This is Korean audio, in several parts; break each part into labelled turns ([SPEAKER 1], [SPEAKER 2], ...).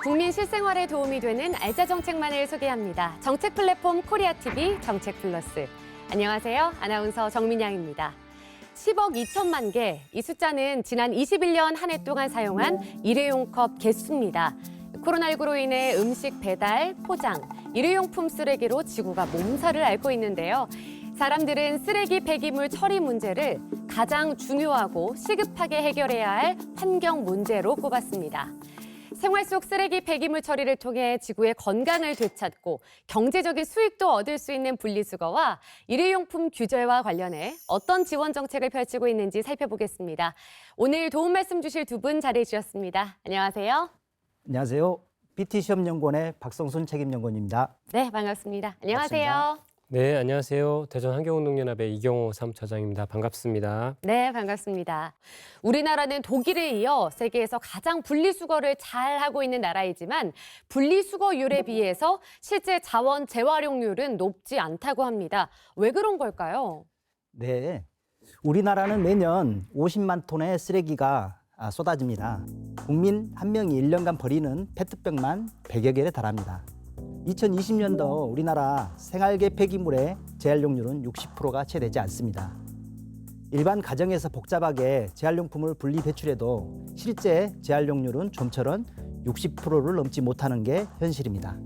[SPEAKER 1] 국민 실생활에 도움이 되는 알짜 정책만을 소개합니다. 정책 플랫폼 코리아TV 정책플러스. 안녕하세요. 아나운서 정민양입니다. 10억 2천만 개, 이 숫자는 지난 21년 한 해 동안 사용한 일회용 컵 개수입니다. 코로나19로 인해 음식 배달, 포장, 일회용품 쓰레기로 지구가 몸살을 앓고 있는데요. 사람들은 쓰레기 폐기물 처리 문제를 가장 중요하고 시급하게 해결해야 할 환경 문제로 꼽았습니다. 생활 속 쓰레기 폐기물 처리를 통해 지구의 건강을 되찾고 경제적인 수익도 얻을 수 있는 분리수거와 일회용품 규제와 관련해 어떤 지원 정책을 펼치고 있는지 살펴보겠습니다. 오늘 도움 말씀 주실 두 분 자리해 주셨습니다. 안녕하세요.
[SPEAKER 2] 안녕하세요. BT시험연구원의 박성순 책임연구원입니다.
[SPEAKER 1] 네, 반갑습니다. 안녕하세요.
[SPEAKER 2] 반갑습니다.
[SPEAKER 3] 네, 안녕하세요. 대전환경운동연합의 이경호 사무처장입니다. 반갑습니다.
[SPEAKER 1] 네, 반갑습니다. 우리나라는 독일에 이어 세계에서 가장 분리수거를 잘하고 있는 나라이지만 분리수거율에 비해서 실제 자원 재활용률은 높지 않다고 합니다. 왜 그런 걸까요?
[SPEAKER 2] 네, 우리나라는 매년 50만 톤의 쓰레기가 쏟아집니다. 국민 한 명이 1년간 버리는 페트병만 100여 개에 달합니다. 2020년도 우리나라 생활계 폐기물의 재활용률은 60%가 채 되지 않습니다. 일반 가정에서 복잡하게 재활용품을 분리 배출해도 실제 재활용률은 좀처럼 60%를 넘지 못하는 게 현실입니다.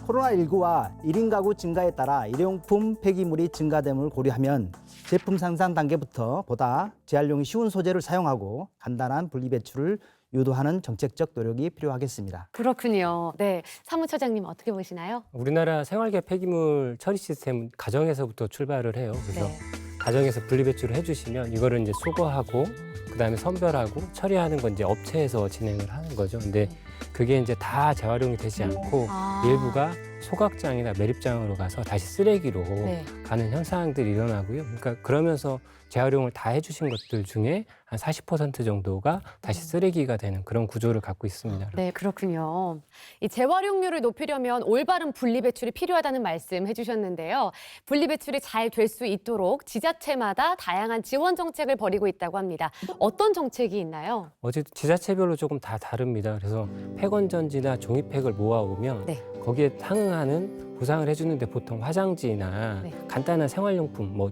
[SPEAKER 2] 코로나19와 1인 가구 증가에 따라 일회용품 폐기물이 증가됨을 고려하면 제품 생산 단계부터 보다 재활용이 쉬운 소재를 사용하고 간단한 분리 배출을 유도하는 정책적 노력이 필요하겠습니다.
[SPEAKER 1] 그렇군요. 네, 사무처장님 어떻게 보시나요?
[SPEAKER 3] 우리나라 생활계 폐기물 처리 시스템은 가정에서부터 출발을 해요. 그래서
[SPEAKER 1] 네.
[SPEAKER 3] 가정에서 분리 배출을 해주시면 이거를 이제 수거하고 그다음에 선별하고 처리하는 건 이제 업체에서 진행을 하는 거죠. 근데 그게 이제 다 재활용이 되지 않고 일부가 소각장이나 매립장으로 가서 다시 쓰레기로
[SPEAKER 1] 네.
[SPEAKER 3] 가는 현상들이 일어나고요. 그러니까 그러면서 재활용을 다 해주신 것들 중에 한 40% 정도가 다시 쓰레기가 되는 그런 구조를 갖고 있습니다.
[SPEAKER 1] 네, 그렇군요. 이 재활용률을 높이려면 올바른 분리 배출이 필요하다는 말씀 해주셨는데요. 분리 배출이 잘 될 수 있도록 지자체마다 다양한 지원 정책을 벌이고 있다고 합니다. 어떤 정책이 있나요?
[SPEAKER 3] 어쨌든 지자체별로 조금 다 다릅니다. 그래서 폐건전지나 종이팩을 모아오면
[SPEAKER 1] 네.
[SPEAKER 3] 거기에 상응하는 보상을 해주는데 보통 화장지나
[SPEAKER 1] 네.
[SPEAKER 3] 간단한 생활용품, 뭐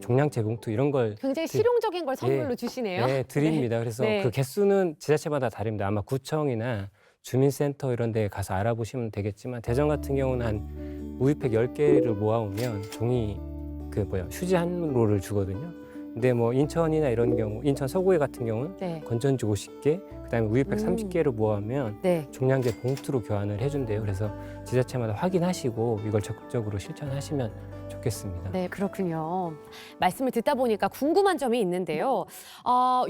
[SPEAKER 3] 종량제 봉투 이런 걸
[SPEAKER 1] 굉장히 실용적인 걸 선물로
[SPEAKER 3] 예,
[SPEAKER 1] 주시네요.
[SPEAKER 3] 네, 드립니다. 그래서
[SPEAKER 1] 네.
[SPEAKER 3] 그 개수는 지자체마다 다릅니다. 아마 구청이나 주민센터 이런 데 가서 알아보시면 되겠지만 대전 같은 경우는 한 우유팩 10개를 모아오면 종이 휴지 한 롤을 주거든요. 근데 뭐 인천이나 이런 경우, 인천 서구에 같은 경우는
[SPEAKER 1] 네.
[SPEAKER 3] 건전지 50개, 그다음에 우유팩 30개를 모아오면
[SPEAKER 1] 네.
[SPEAKER 3] 종량제 봉투로 교환을 해준대요. 그래서 지자체마다 확인하시고 이걸 적극적으로 실천하시면 좋겠습니다.
[SPEAKER 1] 네, 그렇군요. 말씀을 듣다 보니까 궁금한 점이 있는데요.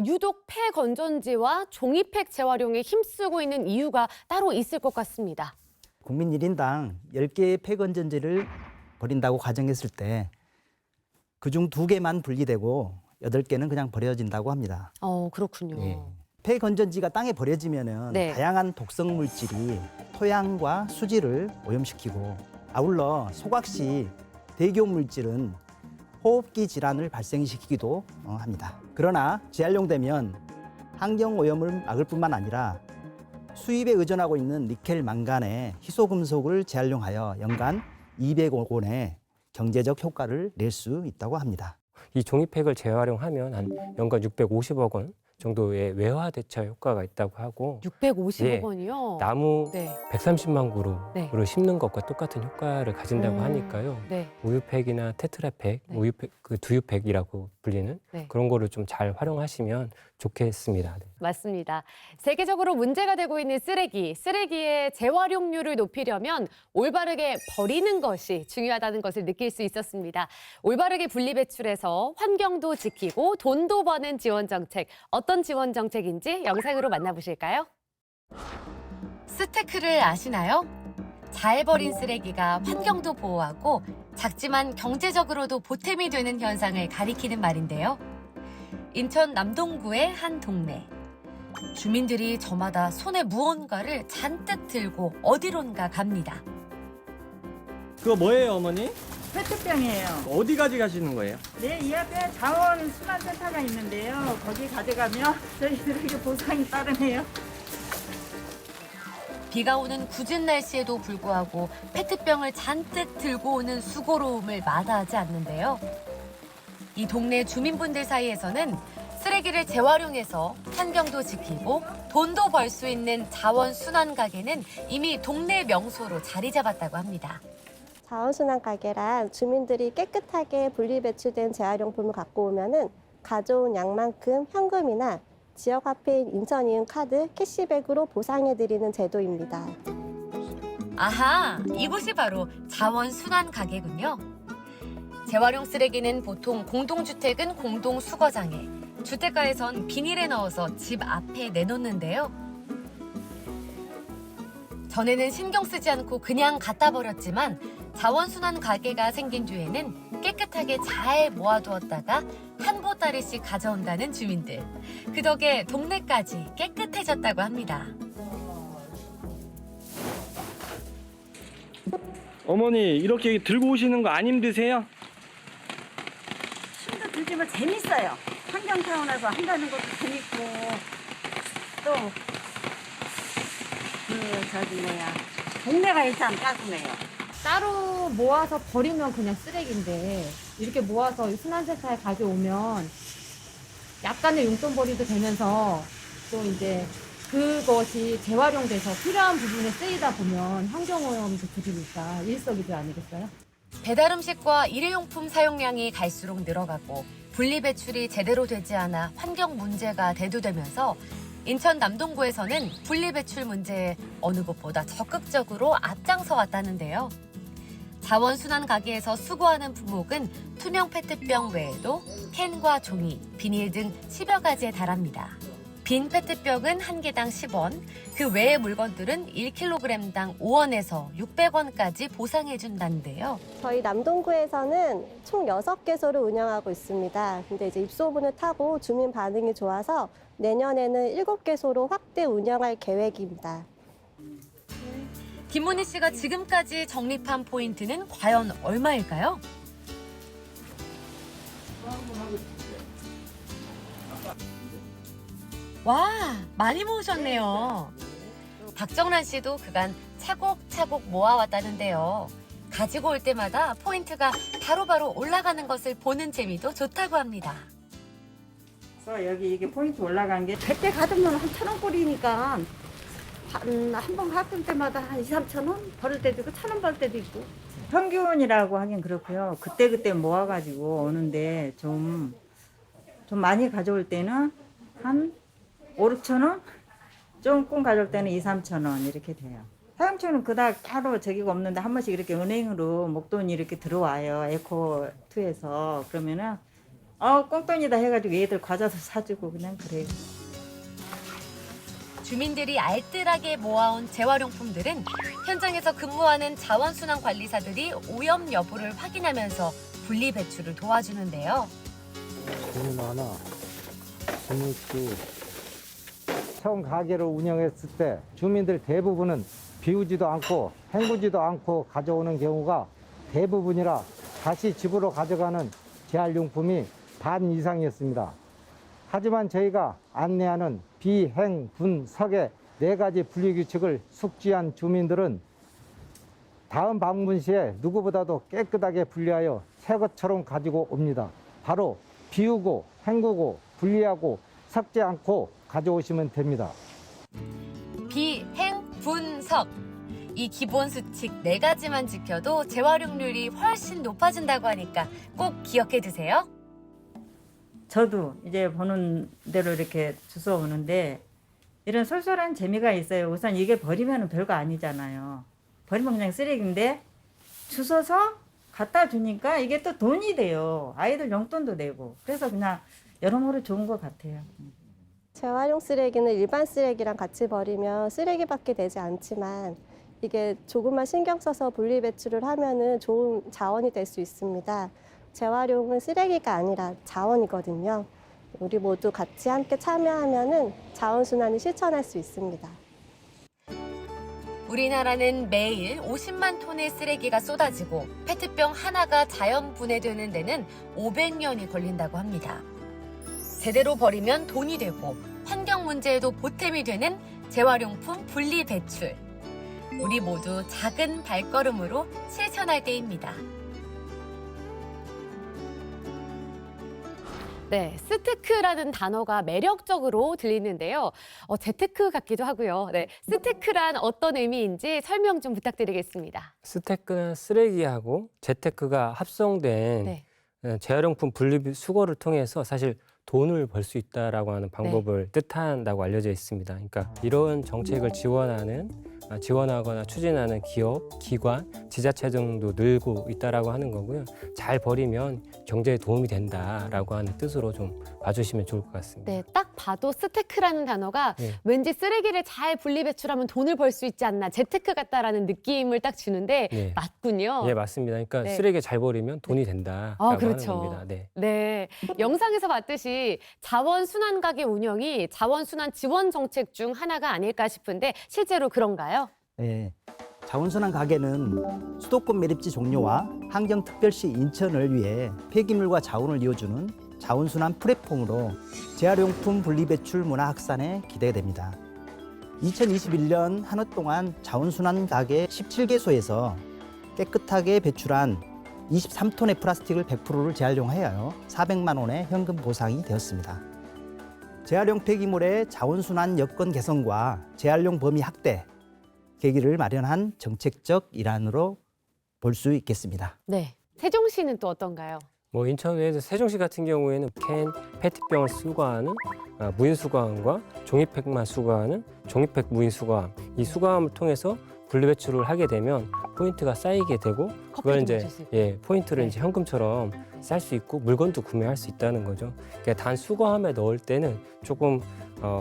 [SPEAKER 1] 유독 폐건전지와 종이팩 재활용에 힘쓰고 있는 이유가 따로 있을 것 같습니다.
[SPEAKER 2] 국민 1인당 10개의 폐건전지를 버린다고 가정했을 때 그중 2개만 분리되고 8개는 그냥 버려진다고 합니다.
[SPEAKER 1] 그렇군요.
[SPEAKER 2] 예. 폐건전지가 땅에 버려지면은
[SPEAKER 1] 네.
[SPEAKER 2] 다양한 독성 물질이 토양과 수질을 오염시키고 아울러 소각 시 대기업 물질은 호흡기 질환을 발생시키기도 합니다. 그러나 재활용되면 환경 오염을 막을 뿐만 아니라 수입에 의존하고 있는 니켈, 망간의 희소금속을 재활용하여 연간 200억 원의 경제적 효과를 낼 수 있다고 합니다.
[SPEAKER 3] 이 종이팩을 재활용하면 한 연간 650억 원 정도의 외화 대처 효과가 있다고 하고
[SPEAKER 1] 650억
[SPEAKER 3] 예.
[SPEAKER 1] 원이요?
[SPEAKER 3] 나무
[SPEAKER 1] 네.
[SPEAKER 3] 130만
[SPEAKER 1] 네.
[SPEAKER 3] 그루를 심는 것과 똑같은 효과를 가진다고 하니까요.
[SPEAKER 1] 네.
[SPEAKER 3] 우유팩이나 테트라팩,
[SPEAKER 1] 네.
[SPEAKER 3] 우유팩, 그 두유팩이라고 불리는
[SPEAKER 1] 네.
[SPEAKER 3] 그런 거를 좀 잘 활용하시면 좋겠습니다. 네.
[SPEAKER 1] 맞습니다. 세계적으로 문제가 되고 있는 쓰레기의 재활용률을 높이려면 올바르게 버리는 것이 중요하다는 것을 느낄 수 있었습니다. 올바르게 분리배출해서 환경도 지키고 돈도 버는 지원 정책, 어떤 지원 정책인지 영상으로 만나보실까요? 스테크를 아시나요? 잘 버린 쓰레기가 환경도 보호하고 작지만 경제적으로도 보탬이 되는 현상을 가리키는 말인데요. 인천 남동구의 한 동네. 주민들이 저마다 손에 무언가를 잔뜩 들고 어디론가 갑니다.
[SPEAKER 4] 그거 뭐예요, 어머니?
[SPEAKER 5] 페트병이에요.
[SPEAKER 4] 어디 가져가시는 거예요?
[SPEAKER 5] 네, 이 앞에 자원순환센터가 있는데요. 거기 가져가면 저희들에게 보상이 따르네요.
[SPEAKER 1] 비가 오는 궂은 날씨에도 불구하고 페트병을 잔뜩 들고 오는 수고로움을 마다하지 않는데요. 이 동네 주민분들 사이에서는 쓰레기를 재활용해서 환경도 지키고 돈도 벌 수 있는 자원순환 가게는 이미 동네 명소로 자리 잡았다고 합니다.
[SPEAKER 6] 자원순환 가게란 주민들이 깨끗하게 분리배출된 재활용품을 갖고 오면은 가져온 양만큼 현금이나 지역 화폐인 인천이은 카드 캐시백으로 보상해드리는 제도입니다.
[SPEAKER 1] 아하, 이곳이 바로 자원순환 가게군요. 재활용 쓰레기는 보통 공동주택은 공동수거장에, 주택가에선 비닐에 넣어서 집 앞에 내놓는데요. 전에는 신경 쓰지 않고 그냥 갖다 버렸지만 자원순환 가게가 생긴 뒤에는 깨끗하게 잘 모아두었다가 한 보따리씩 가져온다는 주민들. 그 덕에 동네까지 깨끗해졌다고 합니다.
[SPEAKER 4] 어머니, 이렇게 들고 오시는 거 안 힘드세요?
[SPEAKER 5] 힘도 들지만 재밌어요. 환경 차원에서 한다는 것도 재밌고 또 동네가 일단 깔끔해요.
[SPEAKER 7] 따로 모아서 버리면 그냥 쓰레기인데 이렇게 모아서 순환센터에 가져오면 약간의 용돈벌이도 되면서 또 이제 그것이 재활용돼서 필요한 부분에 쓰이다 보면 환경오염도 줄이니까 일석이조 아니겠어요?
[SPEAKER 1] 배달음식과 일회용품 사용량이 갈수록 늘어가고 분리배출이 제대로 되지 않아 환경 문제가 대두되면서 인천 남동구에서는 분리배출 문제에 어느 곳보다 적극적으로 앞장서 왔다는데요. 자원순환 가게에서 수거하는 품목은 투명 페트병 외에도 캔과 종이, 비닐 등 10여 가지에 달합니다. 빈 페트병은 한 개당 10원, 그 외의 물건들은 1kg당 5원에서 600원까지 보상해준다는데요.
[SPEAKER 6] 저희 남동구에서는 총 6개소를 운영하고 있습니다. 근데 이제 입소문을 타고 주민 반응이 좋아서 내년에는 7개소로 확대 운영할 계획입니다.
[SPEAKER 1] 김문희 씨가 지금까지 적립한 포인트는 과연 얼마일까요? 와, 많이 모으셨네요. 박정란 씨도 그간 차곡차곡 모아왔다는데요. 가지고 올 때마다 포인트가 바로바로 올라가는 것을 보는 재미도 좋다고 합니다.
[SPEAKER 5] 그래서 여기 이게 포인트 올라간 게 100개 가득면 한 1,000원꼴이니까 한 번 가끔 때마다 한 2, 3,000원 벌을 때도 있고 1,000원 벌 때도 있고. 평균이라고 하긴 그렇고요. 그때그때 모아가지고 오는데 좀 많이 가져올 때는 한 5, 6,000원? 조금 가져올 때는 2, 3,000원 이렇게 돼요. 사용처는 그닥 하루 저기가 없는데 한 번씩 이렇게 은행으로 목돈이 이렇게 들어와요. 에코2에서. 그러면은 꽁돈이다 해가지고 얘들 과자도 사주고 그냥 그래요.
[SPEAKER 1] 주민들이 알뜰하게 모아온 재활용품들은 현장에서 근무하는 자원순환 관리사들이 오염 여부를 확인하면서 분리배출을 도와주는데요.
[SPEAKER 8] 돈이 많아. 재밌고. 처음 가게를 운영했을 때 주민들 대부분은 비우지도 않고 헹구지도 않고 가져오는 경우가 대부분이라 다시 집으로 가져가는 재활용품이 반 이상이었습니다. 하지만 저희가 안내하는 비, 행, 분, 석의 4가지 분리규칙을 숙지한 주민들은 다음 방문 시에 누구보다도 깨끗하게 분리하여 새 것처럼 가지고 옵니다. 바로 비우고, 헹구고, 분리하고, 섞지 않고 가져오시면 됩니다.
[SPEAKER 1] 비행분석. 이 기본 수칙 4가지만 지켜도 재활용률이 훨씬 높아진다고 하니까 꼭 기억해 두세요.
[SPEAKER 5] 저도 이제 보는 대로 이렇게 주워 오는데 이런 솔솔한 재미가 있어요. 우선 이게 버리면 별거 아니잖아요. 버리면 그냥 쓰레기인데 주워서 갖다 주니까 이게 또 돈이 돼요. 아이들 용돈도 되고. 그래서 그냥 여러모로 좋은 것 같아요.
[SPEAKER 6] 재활용 쓰레기는 일반 쓰레기랑 같이 버리면 쓰레기밖에 되지 않지만 이게 조금만 신경 써서 분리 배출을 하면은 좋은 자원이 될 수 있습니다. 재활용은 쓰레기가 아니라 자원이거든요. 우리 모두 같이 함께 참여하면은 자원순환을 실천할 수 있습니다.
[SPEAKER 1] 우리나라는 매일 50만 톤의 쓰레기가 쏟아지고 페트병 하나가 자연 분해되는 데는 500년이 걸린다고 합니다. 제대로 버리면 돈이 되고 환경 문제에도 보탬이 되는 재활용품 분리 배출. 우리 모두 작은 발걸음으로 실천할 때입니다. 네, 스테크라는 단어가 매력적으로 들리는데요. 재테크 같기도 하고요. 네, 스테크란 어떤 의미인지 설명 좀 부탁드리겠습니다.
[SPEAKER 3] 스테크는 쓰레기하고 재테크가 합성된
[SPEAKER 1] 네.
[SPEAKER 3] 재활용품 분리 수거를 통해서 사실 돈을 벌 수 있다라고 하는 방법을 뜻한다고 알려져 있습니다. 그러니까 이런 정책을 지원하거나 추진하는 기업, 기관, 지자체 등도 늘고 있다라고 하는 거고요. 잘 버리면 경제에 도움이 된다라고 하는 뜻으로 좀 봐주시면 좋을 것 같습니다.
[SPEAKER 1] 네, 딱 봐도 스테크라는 단어가
[SPEAKER 3] 네.
[SPEAKER 1] 왠지 쓰레기를 잘 분리 배출하면 돈을 벌 수 있지 않나, 재테크 같다라는 느낌을 딱 주는데
[SPEAKER 3] 네.
[SPEAKER 1] 맞군요.
[SPEAKER 3] 예, 맞습니다. 그러니까
[SPEAKER 1] 네.
[SPEAKER 3] 쓰레기 잘 버리면 돈이 된다라고 하는
[SPEAKER 1] 그렇죠.
[SPEAKER 3] 겁니다. 네.
[SPEAKER 1] 네, 영상에서 봤듯이 자원순환 가게 운영이 자원순환 지원 정책 중 하나가 아닐까 싶은데 실제로 그런가요?
[SPEAKER 2] 네. 자원순환 가게는 수도권 매립지 종료와 환경특별시 인천을 위해 폐기물과 자원을 이어주는 자원순환 플랫폼으로 재활용품 분리배출 문화 확산에 기대됩니다. 2021년 한 해 동안 자원순환 가게 17개소에서 깨끗하게 배출한 23톤의 플라스틱을 100%를 재활용하여 400만 원의 현금 보상이 되었습니다. 재활용 폐기물의 자원순환 여건 개선과 재활용 범위 확대, 계기를 마련한 정책적 일환으로 볼 수 있겠습니다.
[SPEAKER 1] 네, 세종시는 또 어떤가요?
[SPEAKER 3] 뭐 인천 외에도 세종시 같은 경우에는 캔, 페트병을 수거하는 무인 수거함과 종이팩만 수거하는 종이팩 무인 수거함, 이 수거함을 통해서 분리배출을 하게 되면 포인트가 쌓이게 되고 그걸
[SPEAKER 1] 커피도
[SPEAKER 3] 이제
[SPEAKER 1] 마실 수 있고.
[SPEAKER 3] 포인트를
[SPEAKER 1] 네.
[SPEAKER 3] 이제 현금처럼 쌀 수 있고 물건도 구매할 수 있다는 거죠. 그러니까 단 수거함에 넣을 때는 조금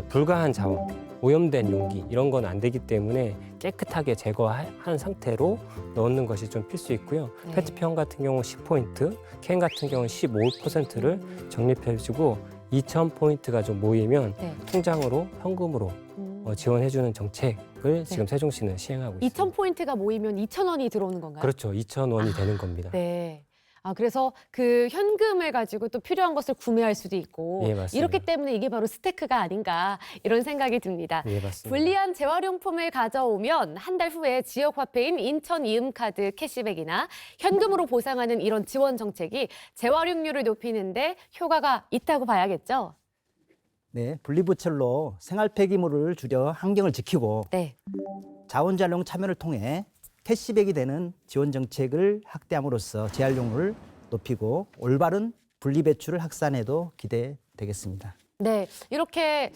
[SPEAKER 3] 불가한 자원, 오염된 용기 이런 건 안 되기 때문에 깨끗하게 제거한 상태로 넣는 것이 좀 필수 있고요.
[SPEAKER 1] 네.
[SPEAKER 3] 페트병 같은 경우 10포인트, 캔 같은 경우 15%를 적립해주고 2,000포인트가 좀 모이면
[SPEAKER 1] 네.
[SPEAKER 3] 통장으로 현금으로 지원해주는 정책을
[SPEAKER 1] 네.
[SPEAKER 3] 지금 세종시는 시행하고 있습니다.
[SPEAKER 1] 2,000포인트가 모이면 2,000원이 들어오는 건가요?
[SPEAKER 3] 그렇죠. 2,000원이 되는 겁니다.
[SPEAKER 1] 네. 그래서 그 현금을 가지고 또 필요한 것을 구매할 수도 있고
[SPEAKER 3] 예, 맞습니다.
[SPEAKER 1] 이렇기 때문에 이게 바로 스테크가 아닌가 이런 생각이 듭니다.
[SPEAKER 3] 예, 맞습니다.
[SPEAKER 1] 불리한 재활용품을 가져오면 한 달 후에 지역 화폐인 인천 이음카드 캐시백이나 현금으로 보상하는 이런 지원 정책이 재활용률을 높이는데 효과가 있다고 봐야겠죠?
[SPEAKER 2] 네, 분리배출로 생활 폐기물을 줄여 환경을 지키고
[SPEAKER 1] 네.
[SPEAKER 2] 자원재활용 참여를 통해 캐시백이 되는 지원 정책을 확대함으로써 재활용을 높이고 올바른 분리배출을 확산해도 기대되겠습니다.
[SPEAKER 1] 네, 이렇게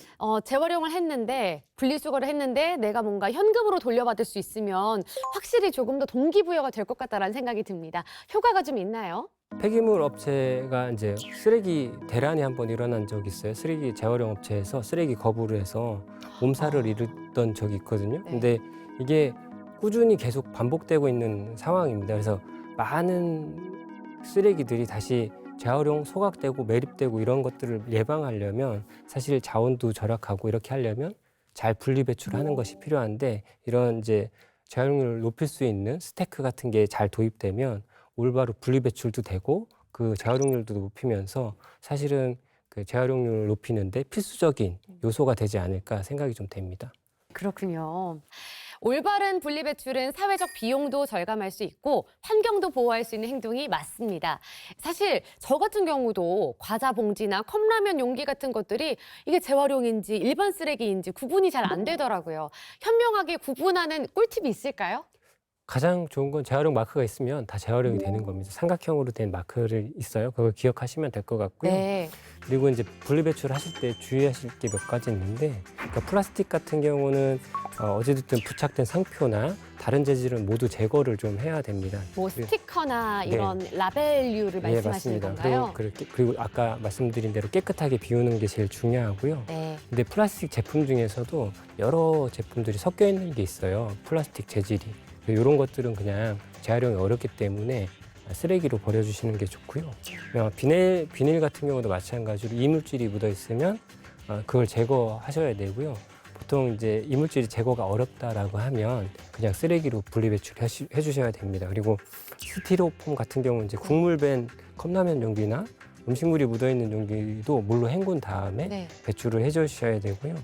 [SPEAKER 1] 재활용을 했는데 분리수거를 했는데 내가 뭔가 현금으로 돌려받을 수 있으면 확실히 조금 더 동기부여가 될 것 같다라는 생각이 듭니다. 효과가 좀 있나요?
[SPEAKER 3] 폐기물 업체가 이제 쓰레기 대란이 한번 일어난 적이 있어요. 쓰레기 재활용 업체에서 쓰레기 거부를 해서 몸살을 잃었던 적이 있거든요.
[SPEAKER 1] 네.
[SPEAKER 3] 근데 이게 꾸준히 계속 반복되고 있는 상황입니다. 그래서 많은 쓰레기들이 다시 재활용 소각되고 매립되고 이런 것들을 예방하려면 사실 자원도 절약하고 이렇게 하려면 잘 분리 배출하는 것이 필요한데 이런 이제 재활용률을 높일 수 있는 스테크 같은 게 잘 도입되면 올바로 분리 배출도 되고 그 재활용률도 높이면서 사실은 그 재활용률을 높이는데 필수적인 요소가 되지 않을까 생각이 좀 됩니다.
[SPEAKER 1] 그렇군요. 올바른 분리배출은 사회적 비용도 절감할 수 있고 환경도 보호할 수 있는 행동이 맞습니다. 사실 저 같은 경우도 과자 봉지나 컵라면 용기 같은 것들이 이게 재활용인지 일반 쓰레기인지 구분이 잘 안 되더라고요. 현명하게 구분하는 꿀팁이 있을까요?
[SPEAKER 3] 가장 좋은 건 재활용 마크가 있으면 다 재활용이 되는 겁니다. 삼각형으로 된 마크를 있어요. 그걸 기억하시면 될 것 같고요.
[SPEAKER 1] 네.
[SPEAKER 3] 그리고 이제 분리배출 하실 때 주의하실 게 몇 가지 있는데, 그러니까 플라스틱 같은 경우는 어찌됐든 부착된 상표나 다른 재질은 모두 제거를 좀 해야 됩니다.
[SPEAKER 1] 뭐
[SPEAKER 3] 그리고-
[SPEAKER 1] 스티커나
[SPEAKER 3] 네.
[SPEAKER 1] 이런 라벨류를
[SPEAKER 3] 네,
[SPEAKER 1] 말씀하시는
[SPEAKER 3] 맞습니다.
[SPEAKER 1] 건가요?
[SPEAKER 3] 그리고 아까 말씀드린 대로 깨끗하게 비우는 게 제일 중요하고요.
[SPEAKER 1] 네.
[SPEAKER 3] 근데 플라스틱 제품 중에서도 여러 제품들이 섞여 있는 게 있어요. 플라스틱 재질이. 이런 것들은 그냥 재활용이 어렵기 때문에 쓰레기로 버려주시는 게 좋고요. 비닐 같은 경우도 마찬가지로 이물질이 묻어 있으면 그걸 제거하셔야 되고요. 보통 이제 이물질이 제거가 어렵다라고 하면 그냥 쓰레기로 분리배출 해주셔야 됩니다. 그리고 스티로폼 같은 경우는 이제 국물 밴 컵라면 용기나 음식물이 묻어 있는 용기도 물로 헹군 다음에
[SPEAKER 1] 네.
[SPEAKER 3] 배출을 해주셔야 되고요.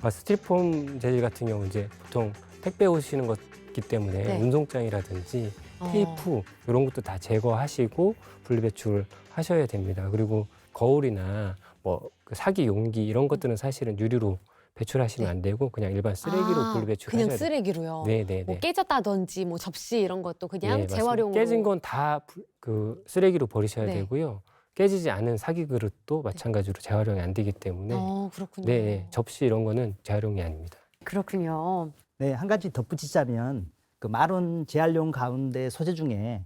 [SPEAKER 3] 스티로폼 재질 같은 경우 이제 보통 택배 오시는 것이기 때문에
[SPEAKER 1] 네.
[SPEAKER 3] 운송장이라든지 테이프 이런 것도 다 제거하시고 분리배출 하셔야 됩니다. 그리고 거울이나 그 사기 용기 이런 것들은 사실은 유리로 배출하시면 안 되고 그냥 일반 쓰레기로 분리배출
[SPEAKER 1] 그냥
[SPEAKER 3] 하셔야 돼요.
[SPEAKER 1] 쓰레기로요.
[SPEAKER 3] 네네네.
[SPEAKER 1] 뭐 깨졌다든지 뭐 접시 이런 것도 그냥
[SPEAKER 3] 네, 맞습니다.
[SPEAKER 1] 재활용으로.
[SPEAKER 3] 깨진 건 다 그 쓰레기로 버리셔야
[SPEAKER 1] 네.
[SPEAKER 3] 되고요. 깨지지 않은 사기 그릇도 마찬가지로 재활용이 안 되기 때문에
[SPEAKER 1] 그렇군요.
[SPEAKER 3] 네, 접시 이런 거는 재활용이 아닙니다.
[SPEAKER 1] 그렇군요.
[SPEAKER 2] 네, 한 가지 덧붙이자면 그 마론 재활용 가운데 소재 중에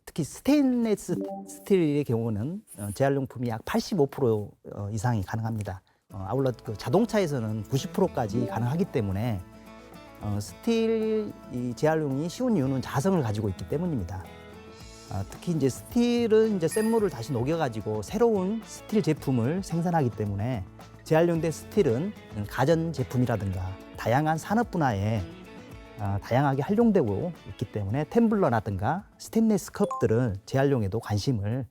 [SPEAKER 2] 특히 스테인레스 스틸의 경우는 재활용품이 약 85% 이상이 가능합니다. 아울러 그 자동차에서는 90%까지 가능하기 때문에 스틸 이 재활용이 쉬운 이유는 자성을 가지고 있기 때문입니다. 특히 이제 스틸은 이제 쇳물을 다시 녹여가지고 새로운 스틸 제품을 생산하기 때문에 재활용된 스틸은 가전 제품이라든가 다양한 산업 분야에 다양하게 활용되고 있기 때문에 텀블러라든가 스테인리스 컵들은 재활용에도 관심을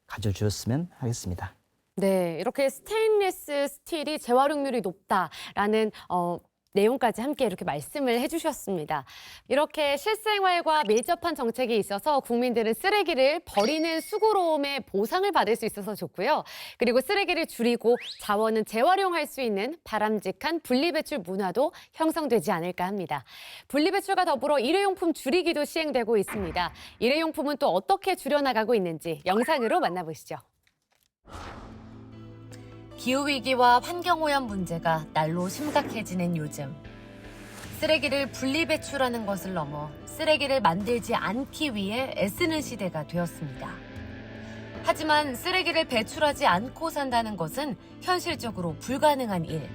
[SPEAKER 2] 가져주셨으면 하겠습니다.
[SPEAKER 1] 네, 이렇게 스테인리스 스틸이 재활용률이 높다라는 내용까지 함께 이렇게 말씀을 해주셨습니다. 이렇게 실생활과 밀접한 정책이 있어서 국민들은 쓰레기를 버리는 수고로움의 보상을 받을 수 있어서 좋고요. 그리고 쓰레기를 줄이고 자원은 재활용할 수 있는 바람직한 분리배출 문화도 형성되지 않을까 합니다. 분리배출과 더불어 일회용품 줄이기도 시행되고 있습니다. 일회용품은 또 어떻게 줄여나가고 있는지 영상으로 만나보시죠. 기후위기와 환경오염 문제가 날로 심각해지는 요즘. 쓰레기를 분리배출하는 것을 넘어 쓰레기를 만들지 않기 위해 애쓰는 시대가 되었습니다. 하지만 쓰레기를 배출하지 않고 산다는 것은 현실적으로 불가능한 일.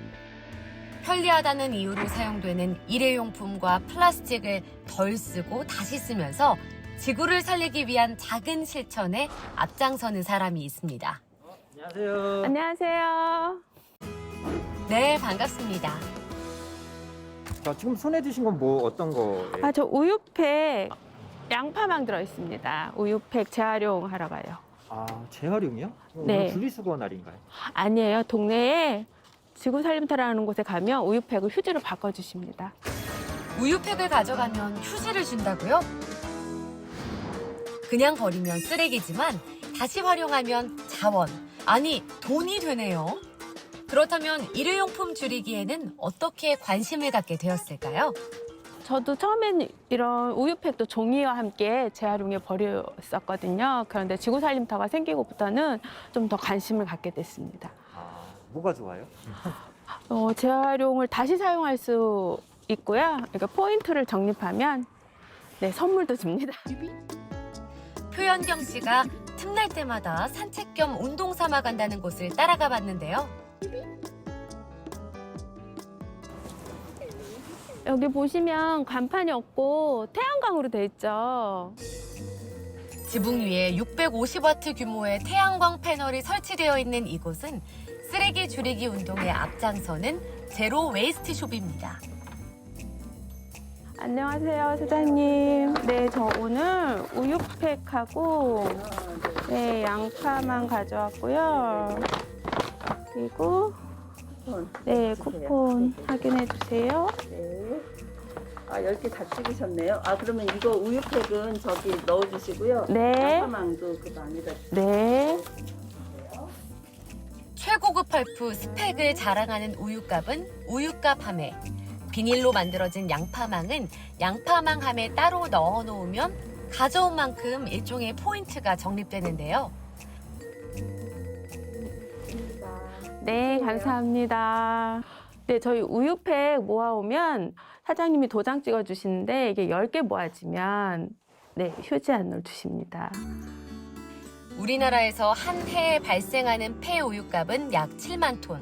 [SPEAKER 1] 편리하다는 이유로 사용되는 일회용품과 플라스틱을 덜 쓰고 다시 쓰면서 지구를 살리기 위한 작은 실천에 앞장서는 사람이 있습니다.
[SPEAKER 4] 안녕하세요.
[SPEAKER 9] 안녕하세요.
[SPEAKER 1] 네, 반갑습니다.
[SPEAKER 8] 자, 지금 손에 드신 건 뭐 어떤 거예요?
[SPEAKER 9] 저 우유팩 양파망 들어 있습니다. 우유팩 재활용하러 가요.
[SPEAKER 8] 재활용이요?
[SPEAKER 9] 네.
[SPEAKER 8] 오늘 분리수거 날인가요?
[SPEAKER 9] 아니에요. 동네에 지구살림터라는 곳에 가면 우유팩을 휴지로 바꿔주십니다.
[SPEAKER 1] 우유팩을 가져가면 휴지를 준다고요? 그냥 버리면 쓰레기지만 다시 활용하면 자원, 아니 돈이 되네요. 그렇다면 일회용품 줄이기에는 어떻게 관심을 갖게 되었을까요?
[SPEAKER 9] 저도 처음엔 이런 우유팩도 종이와 함께 재활용해 버렸었거든요. 그런데 지구살림터가 생기고부터는 좀 더 관심을 갖게 됐습니다.
[SPEAKER 8] 뭐가 좋아요?
[SPEAKER 9] 재활용을 다시 사용할 수 있고요. 그러니까 포인트를 적립하면 선물도 줍니다.
[SPEAKER 1] 표현경 씨가 틈날 때마다 산책 겸 운동 삼아 간다는 곳을 따라가 봤는데요.
[SPEAKER 9] 여기 보시면 간판이 없고 태양광으로 돼 있죠.
[SPEAKER 1] 지붕 위에 650와트 규모의 태양광 패널이 설치되어 있는 이곳은 쓰레기 줄이기 운동에 앞장서는 제로 웨이스트 숍입니다.
[SPEAKER 9] 안녕하세요, 사장님. 네, 저 오늘 우유팩하고 양파만 가져왔고요. 그리고 쿠폰 확인해 주세요.
[SPEAKER 10] 아, 10개 다 찍으셨네요. 아, 그러면 이거 우유팩은 저기 넣어주시고요.
[SPEAKER 9] 네.
[SPEAKER 10] 양파망도 그 안에다
[SPEAKER 9] 네.
[SPEAKER 1] 최고급 펄프 스펙을 자랑하는 우유값은 우유값 함에, 비닐로 만들어진 양파망은 양파망 함에 따로 넣어 놓으면 가져온 만큼 일종의 포인트가 적립되는데요.
[SPEAKER 9] 네, 감사합니다. 네, 저희 우유팩 모아오면 사장님이 도장 찍어주시는데 이게 10개 모아지면 네, 휴지 안을 주십니다.
[SPEAKER 1] 우리나라에서 한 해에 발생하는 폐우유값은 약 7만 톤.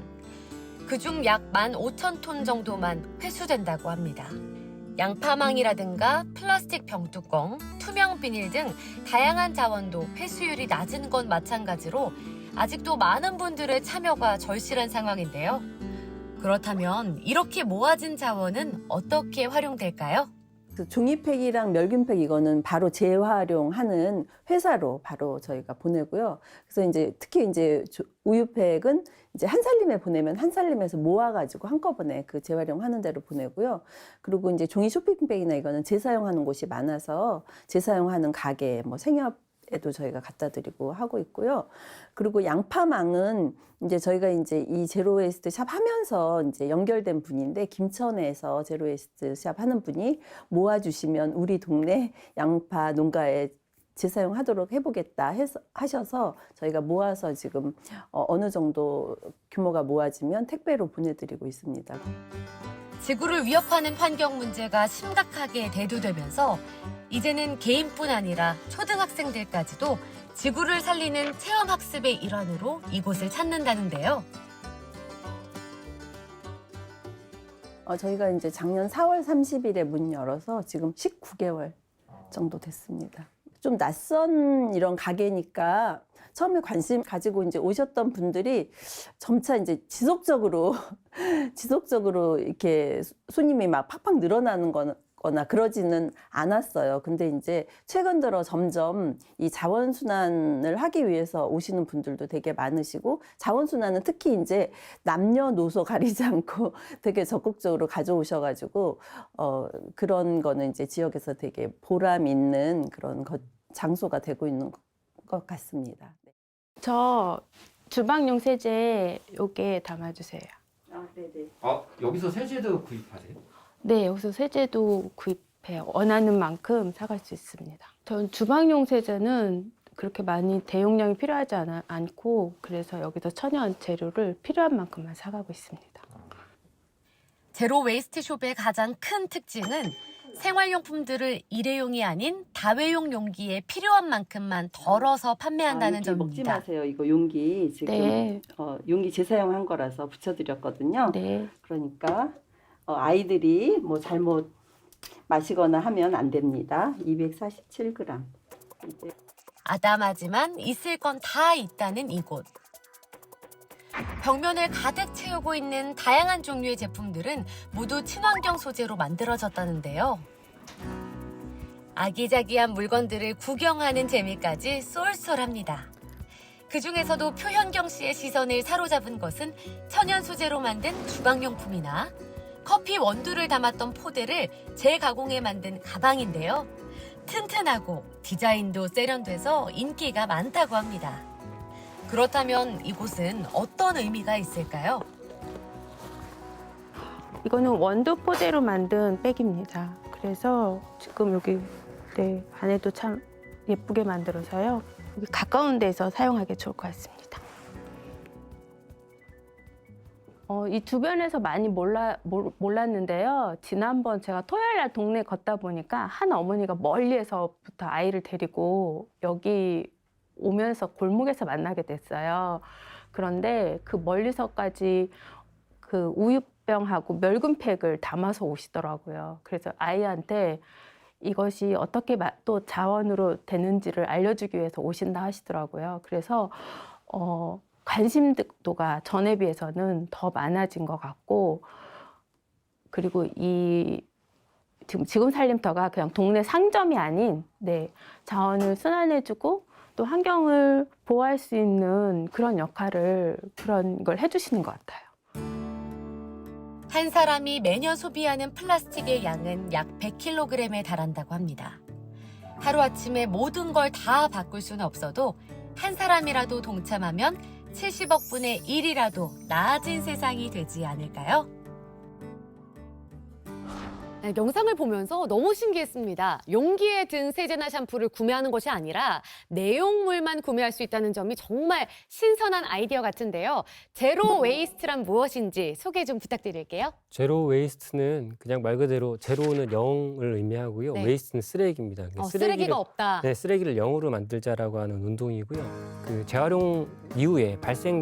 [SPEAKER 1] 그중 약 15,000톤 정도만 회수된다고 합니다. 양파망이라든가 플라스틱 병뚜껑, 투명 비닐 등 다양한 자원도 회수율이 낮은 건 마찬가지로 아직도 많은 분들의 참여가 절실한 상황인데요. 그렇다면 이렇게 모아진 자원은 어떻게 활용될까요?
[SPEAKER 10] 종이팩이랑 멸균팩 이거는 바로 재활용하는 회사로 바로 저희가 보내고요. 그래서 이제 특히 이제 우유팩은 이제 한살림에 보내면 한살림에서 모아가지고 한꺼번에 그 재활용하는 데로 보내고요. 그리고 이제 종이 쇼핑백이나 이거는 재사용하는 곳이 많아서 재사용하는 가게, 뭐 생협에도 저희가 갖다 드리고 하고 있고요. 그리고 양파망은 이제 저희가 이제 이 제로웨이스트 샵 하면서 이제 연결된 분인데 김천에서 제로웨이스트 샵 하는 분이 모아주시면 우리 동네 양파 농가에 재사용하도록 해보겠다 하셔서 저희가 모아서 지금 어느 정도 규모가 모아지면 택배로 보내드리고 있습니다.
[SPEAKER 1] 지구를 위협하는 환경 문제가 심각하게 대두되면서 이제는 개인뿐 아니라 초등학생들까지도 지구를 살리는 체험학습의 일환으로 이곳을 찾는다는데요.
[SPEAKER 10] 저희가 이제 작년 4월 30일에 문 열어서 지금 19개월 정도 됐습니다. 좀 낯선 이런 가게니까 처음에 관심 가지고 이제 오셨던 분들이 점차 이제 지속적으로 이렇게 손님이 막 팍팍 늘어나는 거나 그러지는 않았어요. 근데 이제 최근 들어 점점 이 자원순환을 하기 위해서 오시는 분들도 되게 많으시고, 자원순환은 특히 이제 남녀노소 가리지 않고 되게 적극적으로 가져오셔가지고 그런 거는 이제 지역에서 되게 보람 있는 그런 장소가 되고 있는 것 같습니다.
[SPEAKER 9] 저 주방용 세제 요게 담아주세요.
[SPEAKER 10] 아, 네네.
[SPEAKER 8] 여기서 세제도 구입하세요?
[SPEAKER 9] 네, 여기서 세제도 구입해요. 원하는 만큼 사갈 수 있습니다. 전 주방용 세제는 그렇게 많이 대용량이 필요하지 않고 그래서 여기서 천연 재료를 필요한 만큼만 사가고 있습니다.
[SPEAKER 1] 제로 웨이스트 숍의 가장 큰 특징은 생활용품들을 일회용이 아닌 다회용 용기에 필요한 만큼만 덜어서 판매한다는
[SPEAKER 10] 먹지
[SPEAKER 1] 점입니다.
[SPEAKER 10] 마세요. 이거 용기 지금
[SPEAKER 9] 네.
[SPEAKER 10] 용기 재사용한 거라서 붙여드렸거든요.
[SPEAKER 9] 네.
[SPEAKER 10] 그러니까 아이들이 뭐 잘못 마시거나 하면 안 됩니다. 247g. 이제
[SPEAKER 1] 아담하지만 있을 건 다 있다는 이곳. 벽면을 가득 채우고 있는 다양한 종류의 제품들은 모두 친환경 소재로 만들어졌다는데요. 아기자기한 물건들을 구경하는 재미까지 쏠쏠합니다. 그중에서도 표현경 씨의 시선을 사로잡은 것은 천연 소재로 만든 주방용품이나 커피 원두를 담았던 포대를 재가공해 만든 가방인데요. 튼튼하고 디자인도 세련돼서 인기가 많다고 합니다. 그렇다면 이곳은 어떤 의미가 있을까요?
[SPEAKER 9] 이거는 원두 포대로 만든 백입니다. 그래서 지금 여기 안에도 참 예쁘게 만들어서요. 여기 가까운 데서 사용하기 좋을 것 같습니다. 이 주변에서 많이 몰랐는데요. 지난번 제가 토요일 날 동네 걷다 보니까 한 어머니가 멀리에서부터 아이를 데리고 여기 오면서 골목에서 만나게 됐어요. 그런데 그 멀리서까지 그 우유병하고 멸균팩을 담아서 오시더라고요. 그래서 아이한테 이것이 어떻게 또 자원으로 되는지를 알려주기 위해서 오신다 하시더라고요. 그래서 관심도가 전에 비해서는 더 많아진 것 같고, 그리고 지금 살림터가 그냥 동네 상점이 아닌 자원을 순환해주고 또 환경을 보호할 수 있는 그런 역할을 그런 걸 해주시는 것 같아요.
[SPEAKER 1] 한 사람이 매년 소비하는 플라스틱의 양은 약 100kg에 달한다고 합니다. 하루아침에 모든 걸 다 바꿀 수는 없어도 한 사람이라도 동참하면 70억 분의 1이라도 나아진 세상이 되지 않을까요? 네, 영상을 보면서 너무 신기했습니다. 용기에 든 세제나 샴푸를 구매하는 것이 아니라 내용물만 구매할 수 있다는 점이 정말 신선한 아이디어 같은데요. 제로 웨이스트란 무엇인지 소개 좀 부탁드릴게요.
[SPEAKER 3] 제로 웨이스트는 그냥 말 그대로 제로는 0을 의미하고요.
[SPEAKER 1] 네.
[SPEAKER 3] 웨이스트는 쓰레기입니다.
[SPEAKER 1] 쓰레기가 없다.
[SPEAKER 3] 네, 쓰레기를 0으로 만들자라고 하는 운동이고요. 그 재활용 이후에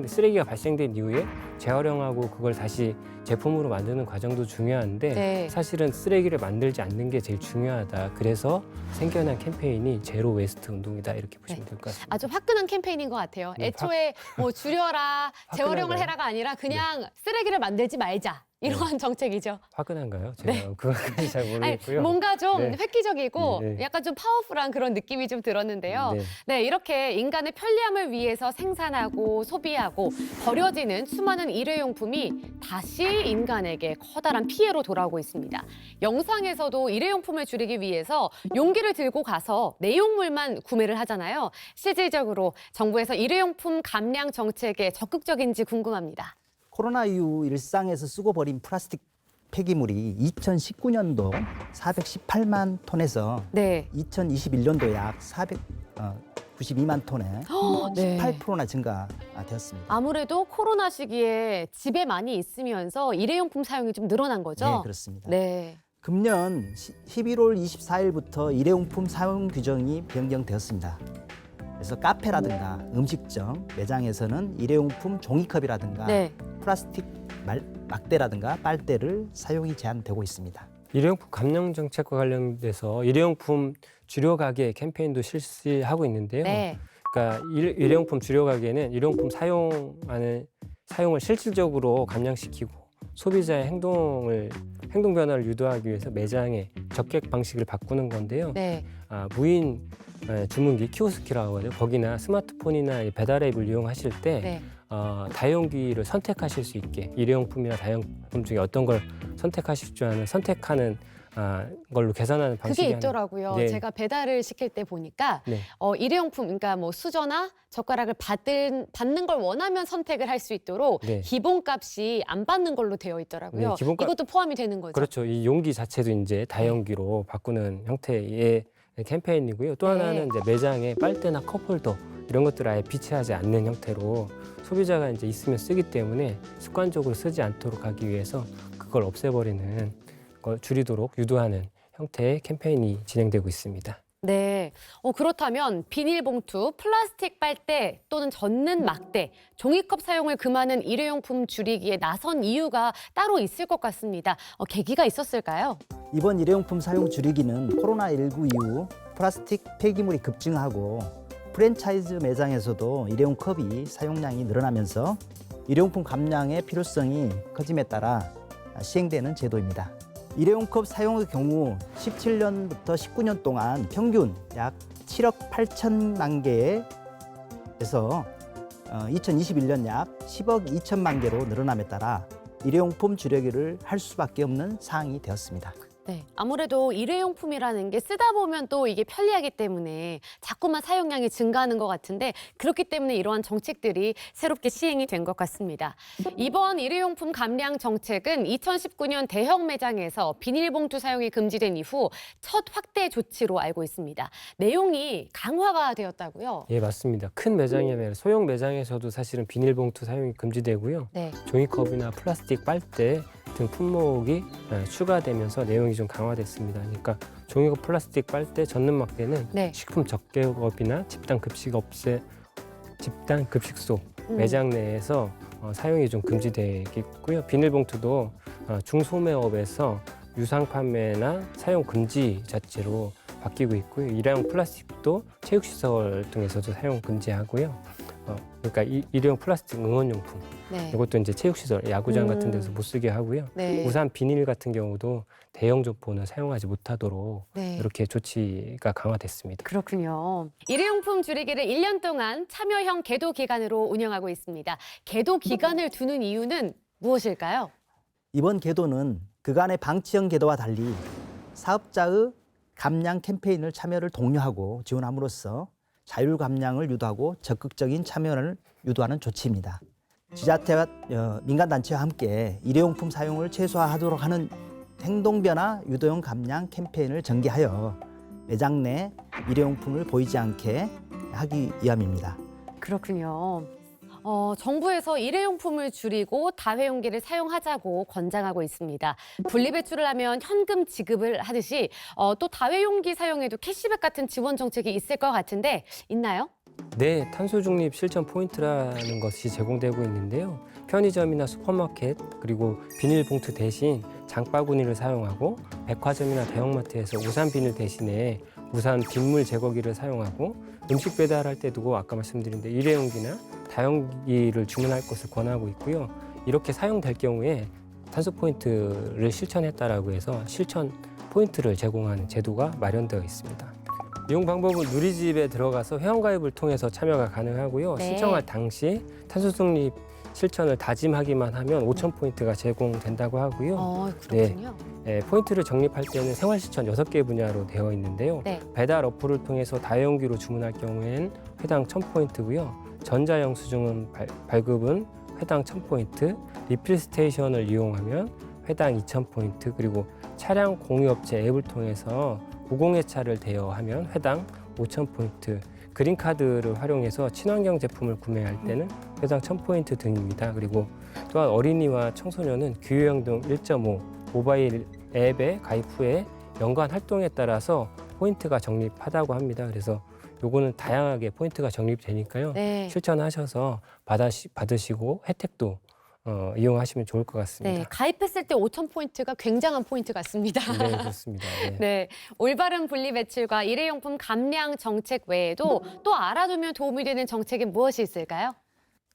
[SPEAKER 3] 쓰레기가 발생된 이후에 재활용하고 그걸 다시 제품으로 만드는 과정도 중요한데
[SPEAKER 1] 네.
[SPEAKER 3] 사실은 쓰레기를 만들지 않는 게 제일 중요하다. 그래서 생겨난 캠페인이 제로 웨이스트 운동이다. 이렇게 보시면 될 것 같습니다.
[SPEAKER 1] 아주 화끈한 캠페인인 것 같아요.
[SPEAKER 3] 네,
[SPEAKER 1] 애초에 뭐 줄여라, 재활용을
[SPEAKER 3] 화끈한가요?
[SPEAKER 1] 해라가 아니라 그냥 쓰레기를 만들지 말자. 이러한 정책이죠.
[SPEAKER 3] 화끈한가요? 제가
[SPEAKER 1] 네.
[SPEAKER 3] 그것까지 잘 모르겠고요.
[SPEAKER 1] 뭔가 좀
[SPEAKER 3] 네.
[SPEAKER 1] 획기적이고
[SPEAKER 3] 네, 네.
[SPEAKER 1] 약간 좀 파워풀한 그런 느낌이 좀 들었는데요.
[SPEAKER 3] 네.
[SPEAKER 1] 네, 이렇게 인간의 편리함을 위해서 생산하고 소비하고 버려지는 수많은 일회용품이 다시 인간에게 커다란 피해로 돌아오고 있습니다. 영상에서도 일회용품을 줄이기 위해서 용기를 들고 가서 내용물만 구매를 하잖아요. 실질적으로 정부에서 일회용품 감량 정책에 적극적인지 궁금합니다.
[SPEAKER 2] 코로나 이후 일상에서 쓰고 버린 플라스틱 폐기물이 2019년도 418만 톤에서
[SPEAKER 1] 네.
[SPEAKER 2] 2021년도 약 492만 톤에
[SPEAKER 1] 네.
[SPEAKER 2] 18%나 증가되었습니다.
[SPEAKER 1] 아무래도 코로나 시기에 집에 많이 있으면서 일회용품 사용이 좀 늘어난 거죠?
[SPEAKER 2] 네, 그렇습니다.
[SPEAKER 1] 네.
[SPEAKER 2] 금년 11월 24일부터 일회용품 사용 규정이 변경되었습니다. 그래서 카페라든가 음식점, 매장에서는 일회용품 종이컵이라든가
[SPEAKER 1] 네.
[SPEAKER 2] 플라스틱 막대라든가 빨대를 사용이 제한되고 있습니다.
[SPEAKER 3] 일회용품 감량 정책과 관련돼서 일회용품 줄여 가게 캠페인도 실시하고 있는데요.
[SPEAKER 1] 네.
[SPEAKER 3] 그러니까 일회용품 줄여 가게는 일회용품 사용을 실질적으로 감량시키고 소비자의 행동 변화를 유도하기 위해서 매장의 접객 방식을 바꾸는 건데요.
[SPEAKER 1] 네.
[SPEAKER 3] 무인 주문기 키오스키라고 하죠. 거기나 스마트폰이나 배달 앱을 이용하실 때
[SPEAKER 1] 네.
[SPEAKER 3] 다용기를 선택하실 수 있게 일회용품이나 다용품 중에 어떤 걸 선택하실 줄 아는 선택하는 걸로 계산하는 방식이
[SPEAKER 1] 그게 있더라고요.
[SPEAKER 3] 네.
[SPEAKER 1] 제가 배달을 시킬 때 보니까
[SPEAKER 3] 네.
[SPEAKER 1] 일회용품, 그러니까 뭐 수저나 젓가락을 받는 걸 원하면 선택을 할 수 있도록
[SPEAKER 3] 네.
[SPEAKER 1] 기본값이 안 받는 걸로 되어 있더라고요.
[SPEAKER 3] 네, 기본값-
[SPEAKER 1] 이것도 포함이 되는 거죠.
[SPEAKER 3] 그렇죠. 이 용기 자체도 이제 다용기로 바꾸는 형태의 캠페인이고요. 또
[SPEAKER 1] 네.
[SPEAKER 3] 하나는 이제 매장에 빨대나 컵홀더 이런 것들을 아예 비치하지 않는 형태로 소비자가 이제 있으면 쓰기 때문에 습관적으로 쓰지 않도록 하기 위해서 그걸 없애버리는 걸 줄이도록 유도하는 형태의 캠페인이 진행되고 있습니다.
[SPEAKER 1] 네. 그렇다면 비닐봉투, 플라스틱 빨대 또는 젖는 막대, 종이컵 사용을 금하는 일회용품 줄이기에 나선 이유가 따로 있을 것 같습니다. 계기가 있었을까요?
[SPEAKER 2] 이번 일회용품 사용 줄이기는 코로나19 이후 플라스틱 폐기물이 급증하고 프랜차이즈 매장에서도 일회용 컵이 사용량이 늘어나면서 일회용품 감량의 필요성이 커짐에 따라 시행되는 제도입니다. 일회용 컵 사용의 경우 17년부터 19년 동안 평균 약 7억 8천만 개에서 2021년 약 10억 2천만 개로 늘어남에 따라 일회용품 줄이기를 할 수밖에 없는 사항이 되었습니다.
[SPEAKER 1] 네. 아무래도 일회용품이라는 게 쓰다 보면 또 이게 편리하기 때문에 자꾸만 사용량이 증가하는 것 같은데 그렇기 때문에 이러한 정책들이 새롭게 시행이 된 것 같습니다. 이번 일회용품 감량 정책은 2019년 대형 매장에서 비닐봉투 사용이 금지된 이후 첫 확대 조치로 알고 있습니다. 내용이 강화가 되었다고요?
[SPEAKER 3] 예, 맞습니다. 큰 매장이 아니라 소형 매장에서도 사실은 비닐봉투 사용이 금지되고요.
[SPEAKER 1] 네.
[SPEAKER 3] 종이컵이나 플라스틱 빨대 등 품목이 추가되면서 내용이 좀 강화됐습니다. 그러니까 종이컵, 플라스틱 빨대, 젖는 막대는
[SPEAKER 1] 네.
[SPEAKER 3] 식품 적객업이나 집단 급식소 매장 내에서 사용이 좀 금지되겠고요. 비닐봉투도 중소매업에서 유상 판매나 사용 금지 자체로 바뀌고 있고요. 일회용 플라스틱도 체육시설 등에서도 사용 금지하고요. 그러니까 일회용 플라스틱 응원용품
[SPEAKER 1] 네.
[SPEAKER 3] 이것도 이제 체육시설, 야구장 같은 데서 못 쓰게 하고요.
[SPEAKER 1] 네.
[SPEAKER 3] 우산 비닐 같은 경우도 대형 점포는 사용하지 못하도록
[SPEAKER 1] 네.
[SPEAKER 3] 이렇게 조치가 강화됐습니다.
[SPEAKER 1] 그렇군요. 일회용품 줄이기를 1년 동안 참여형 계도 기간으로 운영하고 있습니다. 계도 기간을 두는 이유는 무엇일까요?
[SPEAKER 2] 이번 궤도는 그간의 방치형 궤도와 달리 사업자의 감량 캠페인을 참여를 독려하고 지원함으로써 자율 감량을 유도하고 적극적인 참여를 유도하는 조치입니다. 지자체와 민간단체와 함께 일회용품 사용을 최소화하도록 하는 행동변화 유도형 감량 캠페인을 전개하여 매장 내 일회용품을 보이지 않게 하기 위함입니다.
[SPEAKER 1] 그렇군요. 정부에서 일회용품을 줄이고 다회용기를 사용하자고 권장하고 있습니다. 분리배출을 하면 현금 지급을 하듯이 또 다회용기 사용에도 캐시백 같은 지원 정책이 있을 것 같은데 있나요?
[SPEAKER 3] 네, 탄소 중립 실천 포인트라는 것이 제공되고 있는데요. 편의점이나 슈퍼마켓 그리고 비닐봉투 대신 장바구니를 사용하고 백화점이나 대형마트에서 우산 비닐 대신에 우산 빗물 제거기를 사용하고 음식 배달할 때도 아까 말씀드린 데 일회용기나 다용기를 주문할 것을 권하고 있고요. 이렇게 사용될 경우에 탄소 포인트를 실천했다라고 해서 실천 포인트를 제공하는 제도가 마련되어 있습니다. 이용 방법은 누리집에 들어가서 회원가입을 통해서 참여가 가능하고요.
[SPEAKER 1] 네.
[SPEAKER 3] 신청할 당시 탄소 중립 실천을 다짐하기만 하면 5,000포인트가 제공된다고 하고요.
[SPEAKER 1] 그렇군요.
[SPEAKER 3] 네, 포인트를 적립할 때는 생활실천 6개 분야로 되어 있는데요.
[SPEAKER 1] 네.
[SPEAKER 3] 배달 어플을 통해서 다용기로 주문할 경우에는 회당 1,000포인트고요. 전자영수증은 발급은 회당 1,000포인트, 리필 스테이션을 이용하면 회당 2,000포인트, 그리고 차량 공유업체 앱을 통해서 무공해차를 대여하면 회당 5,000포인트, 그린카드를 활용해서 친환경 제품을 구매할 때는 회당 1,000포인트 등입니다. 그리고 또한 어린이와 청소년은 기후행동 1.5 모바일 앱에 가입 후에 연간 활동에 따라서 포인트가 적립하다고 합니다. 그래서 요거는 다양하게 포인트가 적립되니까요.
[SPEAKER 1] 네.
[SPEAKER 3] 실천하셔서 받으시고 혜택도 이용하시면 좋을 것 같습니다.
[SPEAKER 1] 네, 가입했을 때 5,000포인트가 굉장한 포인트 같습니다.
[SPEAKER 3] 네, 그렇습니다. 네.
[SPEAKER 1] 네, 올바른 분리배출과 일회용품 감량 정책 외에도 또 알아두면 도움이 되는 정책이 무엇이 있을까요?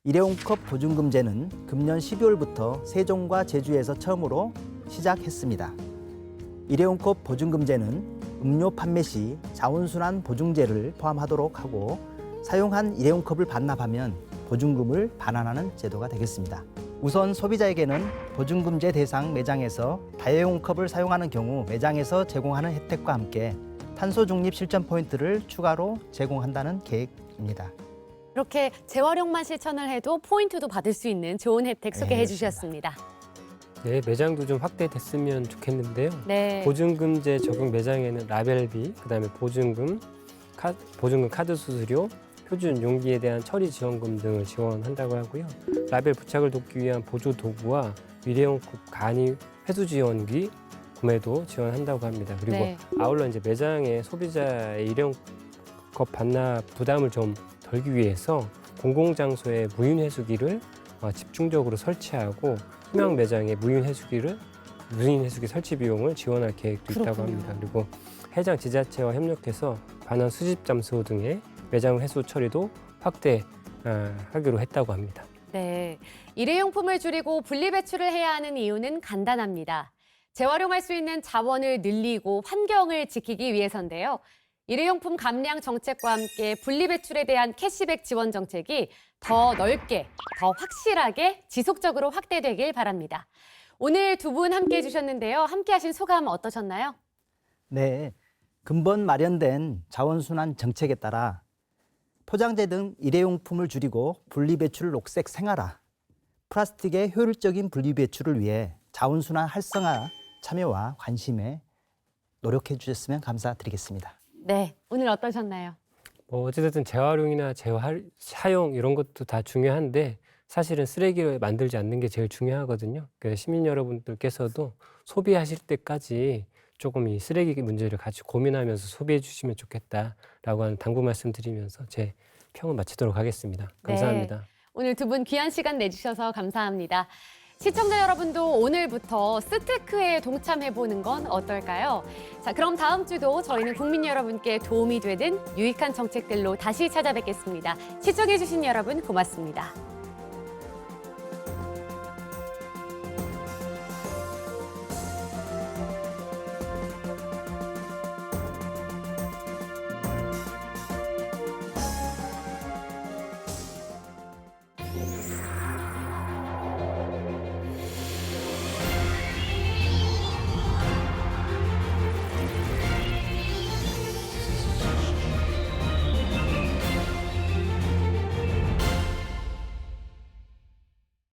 [SPEAKER 2] 일회용컵 보증금제는 금년 12월부터 세종과 제주에서 처음으로 시작했습니다. 일회용컵 보증금제는 음료 판매 시 자원순환 보증제를 포함하도록 하고 사용한 일회용컵을 반납하면 보증금을 반환하는 제도가 되겠습니다. 우선 소비자에게는 보증금제 대상 매장에서 다회용컵을 사용하는 경우 매장에서 제공하는 혜택과 함께 탄소 중립 실천 포인트를 추가로 제공한다는 계획입니다.
[SPEAKER 1] 이렇게 재활용만 실천을 해도 포인트도 받을 수 있는 좋은 혜택 소개해 주셨습니다.
[SPEAKER 3] 네, 매장도 좀 확대됐으면 좋겠는데요.
[SPEAKER 1] 네.
[SPEAKER 3] 보증금제 적용 매장에는 라벨비, 그다음에 보증금 카드 수수료, 표준 용기에 대한 처리 지원금 등을 지원한다고 하고요. 라벨 부착을 돕기 위한 보조 도구와 일회용컵 간이 회수 지원기 구매도 지원한다고 합니다. 그리고
[SPEAKER 1] 네.
[SPEAKER 3] 아울러 이제 매장에 소비자의 일회용컵 반납 부담을 좀 덜기 위해서 공공장소에 무인 회수기를 집중적으로 설치하고 희망 매장에 무인 회수기 설치 비용을 지원할 계획도 있다고
[SPEAKER 1] 그렇군요.
[SPEAKER 3] 합니다. 그리고 해당 지자체와 협력해서 반환 수집 잠수 등의 매장 회수 처리도 확대하기로 했다고 합니다.
[SPEAKER 1] 네, 일회용품을 줄이고 분리배출을 해야 하는 이유는 간단합니다. 재활용할 수 있는 자원을 늘리고 환경을 지키기 위해서인데요. 일회용품 감량 정책과 함께 분리배출에 대한 캐시백 지원 정책이 더 넓게, 더 확실하게 지속적으로 확대되길 바랍니다. 오늘 두 분 함께해 주셨는데요. 함께하신 소감 어떠셨나요?
[SPEAKER 2] 네, 근본 마련된 자원순환 정책에 따라 포장재 등 일회용품을 줄이고 분리배출 녹색 생활화, 플라스틱의 효율적인 분리배출을 위해 자원순환 활성화 참여와 관심에 노력해 주셨으면 감사드리겠습니다.
[SPEAKER 1] 네, 오늘 어떠셨나요?
[SPEAKER 3] 어찌됐든 재활용이나 재사용 이런 것도 다 중요한데 사실은 쓰레기를 만들지 않는 게 제일 중요하거든요. 그래서 시민 여러분들께서도 소비하실 때까지 조금 이 쓰레기 문제를 같이 고민하면서 소비해 주시면 좋겠다라고 하는 당부 말씀드리면서 제 평을 마치도록 하겠습니다. 감사합니다.
[SPEAKER 1] 네, 오늘 두 분 귀한 시간 내주셔서 감사합니다. 시청자 여러분도 오늘부터 스테크에 동참해보는 건 어떨까요? 자, 그럼 다음 주도 저희는 국민 여러분께 도움이 되는 유익한 정책들로 다시 찾아뵙겠습니다. 시청해주신 여러분 고맙습니다.